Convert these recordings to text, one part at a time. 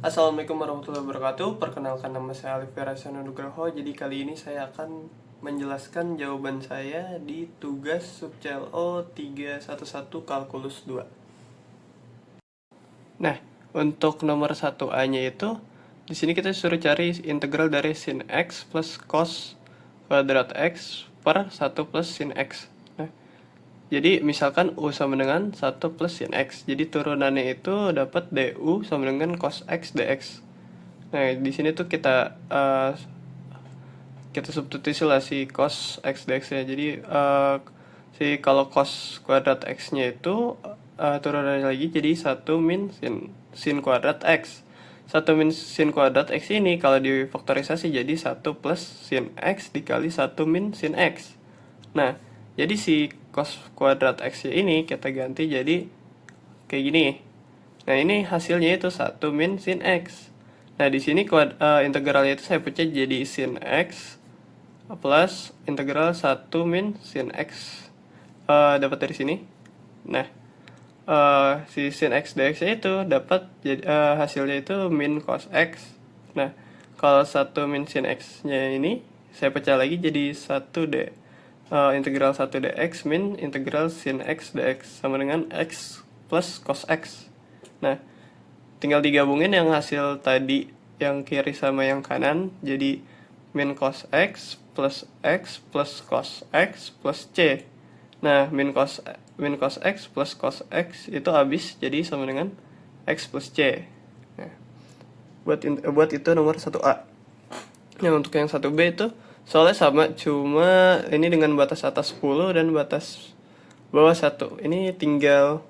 Assalamualaikum warahmatullahi wabarakatuh. Perkenalkan, nama saya Alif Firasyah Nugroho. Jadi kali ini saya akan menjelaskan jawaban saya di tugas sub CLO 311 kalkulus 2. Nah, untuk nomor 1A-nya itu di sini kita suruh cari integral dari sin x plus cos kuadrat x per 1 plus sin x. Nah, jadi misalkan U sama dengan 1 plus sin x. Jadi turunannya itu dapat du sama dengan cos x dx. Nah, di sini tuh kita substitusi lah si cos x dx-nya. Jadi kalau cos kuadrat x-nya itu turunannya lagi jadi 1 min sin kuadrat x. 1 min sin kuadrat x ini kalau difaktorisasi jadi 1 plus sin x dikali 1 min sin x. Nah, jadi si cos kuadrat x-nya ini kita ganti jadi kayak gini. Nah, ini hasilnya itu 1 min sin x. Nah, di sini integralnya itu saya pecah jadi sin x plus integral 1 min sin x. Dapat dari sini. Nah, si sin x dx itu dapat hasilnya itu min cos x. Nah, kalau 1 min sin x-nya ini saya pecah lagi jadi 1 integral 1 dx min integral sin x dx sama dengan x plus cos x. Nah, tinggal digabungin yang hasil tadi yang kiri sama yang kanan jadi min cos x plus cos x plus c. Nah, min cos x plus cos x itu habis jadi sama dengan x plus c. Nah, buat itu nomor 1A. Nah, untuk yang 1B itu soalnya sama, cuma ini dengan batas atas 10 dan batas bawah 1. Ini tinggal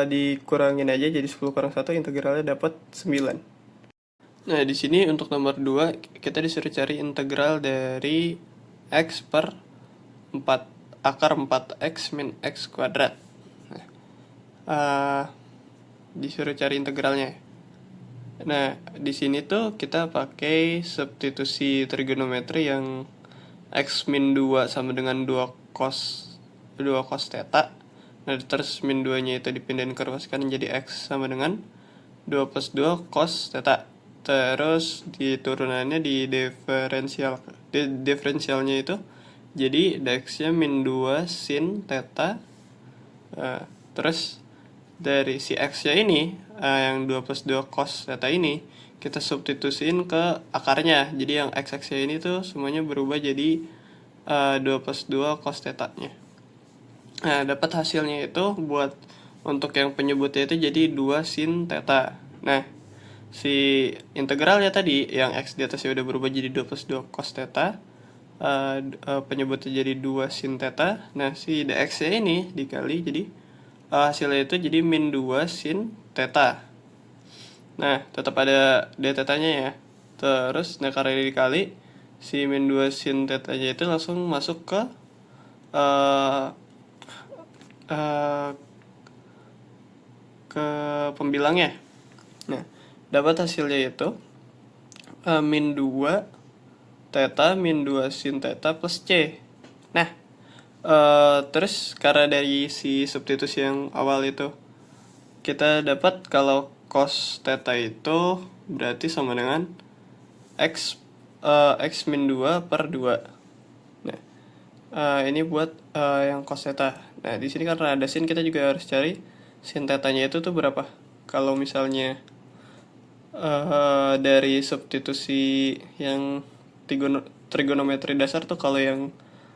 dikurangin aja jadi 10 kurang 1, integralnya dapat 9. Nah, di sini untuk nomor 2 kita disuruh cari integral dari x per 4 akar 4x min x kuadrat. Nah, disuruh cari integralnya. Nah, di sini tuh kita pakai substitusi trigonometri yang x min 2 sama dengan 2 cos theta. Nah, terus min 2-nya itu dipindahin ke ruas kanan jadi x sama dengan 2 plus 2 cos theta. Terus di turunannya di diferensialnya itu jadi dx-nya min 2 sin theta. Terus dari si x-nya ini yang 2 plus 2 cos theta ini kita substitusiin ke akarnya. Jadi yang x-nya ini tuh semuanya berubah jadi 2 plus 2 cos theta-nya. Nah, dapat hasilnya itu buat untuk yang penyebutnya itu jadi 2 sin theta. Nah, si integralnya tadi yang x di atasnya udah berubah jadi 2 plus 2 cos theta, penyebutnya jadi 2 sin theta. Nah, si dx-nya ini dikali jadi hasilnya itu jadi min 2 sin theta. Nah, tetap ada d theta-nya ya. Terus nah karena dikali si min 2 sin theta-nya itu langsung masuk ke pembilangnya. Nah, dapat hasilnya itu min 2 theta min 2 sin theta plus c. Nah, terus karena dari si substitusi yang awal itu kita dapat kalau cos theta itu berarti sama dengan x min 2 per 2. Nah, ini buat yang cos theta. Nah, di sini karena ada sin kita juga harus cari sin theta-nya itu tuh berapa. Kalau misalnya dari substitusi yang trigonometri dasar tuh kalau yang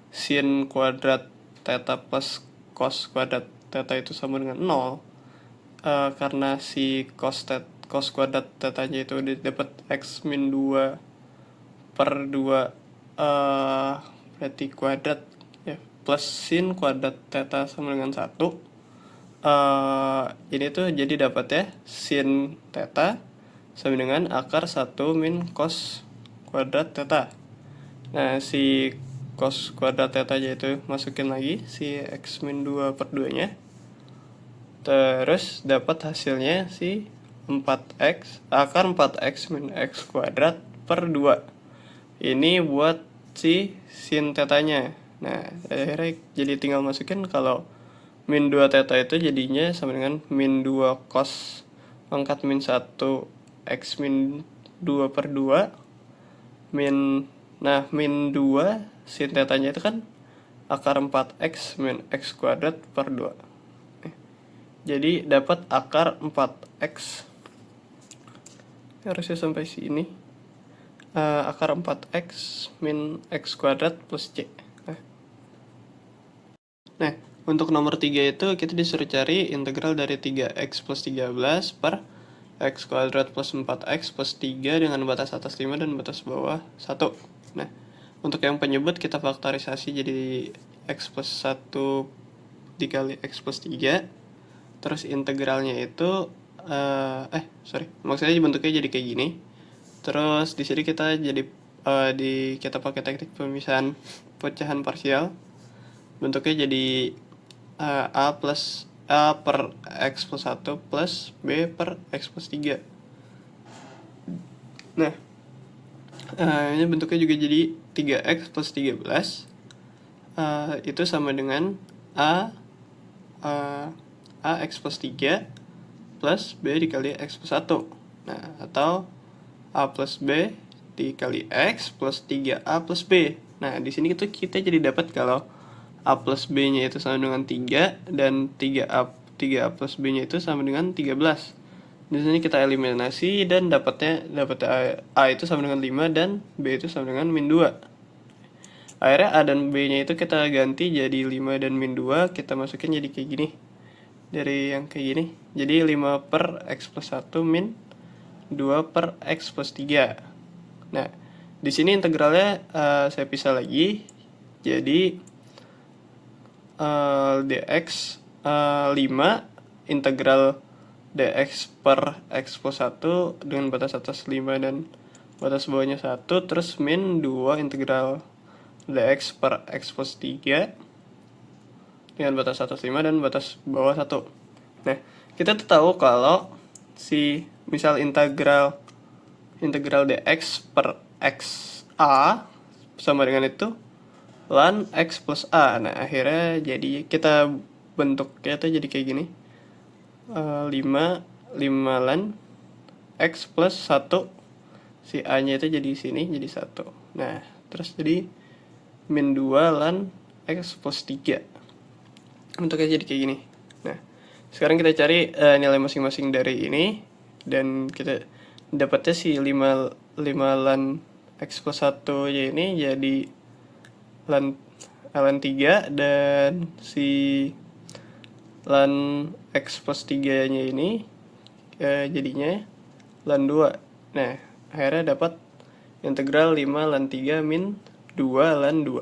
sin kuadrat theta plus cos kuadrat theta itu sama dengan 0, karena si cos kuadrat theta-nya itu dapat x min 2 per 2 berarti kuadrat ya, plus sin kuadrat theta sama dengan 1. Ini tuh jadi dapat ya sin theta sama dengan akar 1 min cos kuadrat theta. Nah, si cos kuadrat theta-nya itu masukin lagi si x min 2 per 2-nya. Terus dapat hasilnya si 4x akar 4x min x kuadrat per 2. Ini buat si sin theta-nya. Nah, akhirnya jadi tinggal masukin kalau min 2 theta itu jadinya sama dengan min 2 cos pangkat min 1 X min 2 per 2 min 2 sin tetanya itu kan akar 4x min x kuadrat per 2. Jadi dapat akar 4x. Harusnya sampai sini. Akar 4x min x kuadrat plus c. Nah, untuk nomor 3 itu kita disuruh cari integral dari 3x plus 13 per x kuadrat plus 4x plus 3 dengan batas atas 5 dan batas bawah 1. Nah, untuk yang penyebut kita faktorisasi jadi x plus 1 dikali x plus 3. Terus integralnya itu maksudnya bentuknya jadi kayak gini. Terus di sini kita jadi kita pakai teknik pemisahan pecahan parsial. Bentuknya jadi A per x plus 1 plus B per x plus 3. Nah, ini bentuknya juga jadi 3x plus 13. Itu sama dengan A x plus 3 plus B dikali x plus 1. Nah, atau A plus B dikali x plus 3A plus B. Nah, di sini kita jadi dapat kalau A plus B-nya itu sama dengan 3 dan 3A plus B-nya itu sama dengan 13. Di sini kita eliminasi dan dapat A itu sama dengan 5 dan B itu sama dengan min 2. Akhirnya A dan B-nya itu kita ganti jadi 5 dan min 2, kita masukin jadi kayak gini. Dari yang kayak gini. Jadi 5 per x plus 1 min 2 per x plus 3. Nah, di sini integralnya saya pisah lagi. Jadi dx 5 integral dx per x plus 1 dengan batas atas 5 dan batas bawahnya 1, terus min 2 integral dx per x plus 3 dengan batas atas 5 dan batas bawah 1. Nah, kita tuh tahu kalau misal integral dx per x a sama dengan itu ln x plus a. Nah, akhirnya jadi kita bentuknya tuh jadi kayak gini. 5 ln x plus 1. Si a nya itu jadi sini jadi 1. Nah, terus jadi min 2 ln x plus 3. Bentuknya jadi kayak gini. Nah, sekarang kita cari nilai masing-masing dari ini. Dan kita dapatnya si 5 ln x plus 1 nya ini jadi ln 3, dan si ln x plus 3 nya ini jadinya ln 2. Nah, akhirnya dapat integral 5 ln 3 min 2 ln 2.